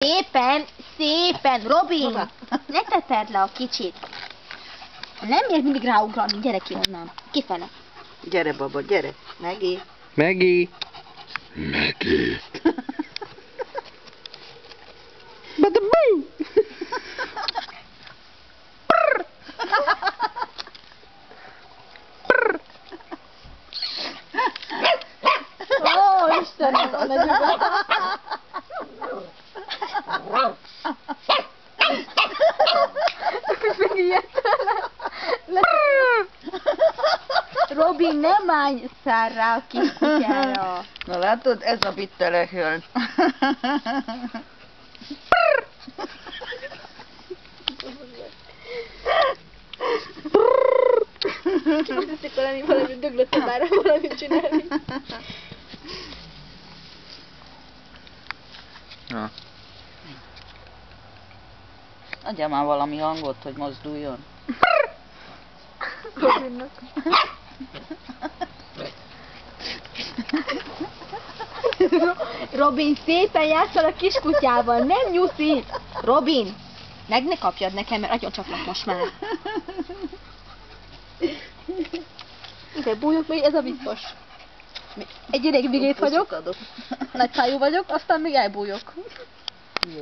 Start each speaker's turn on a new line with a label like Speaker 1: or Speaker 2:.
Speaker 1: Szépen, szépen, Robin! Ne teperd le a kicsit. Nem ér mindig ráugrani, gyere ki onnan. Kifele.
Speaker 2: Gyere, baba, gyere. Megi.
Speaker 3: Megi. Megi. Bada-bú!
Speaker 1: Ó, Istenem, a nagyobb. Robin, nem állj szár rá a kis kutyára.
Speaker 2: Na látod, ez a bittelehöl.
Speaker 1: Kifizszik valami döglött már valamit csinálni.
Speaker 3: Na.
Speaker 2: Adjál már valami hangot, hogy mozduljon.
Speaker 1: Robinnak. Robin, szépen játszol a kiskutyával, nem nyuszi! Robin, meg ne kapjad nekem, mert agyon csaplak most már. Ide bújok még, ez a biztos. Egy ideig még itt vagyok, nagyszájú vagyok, aztán még elbújok.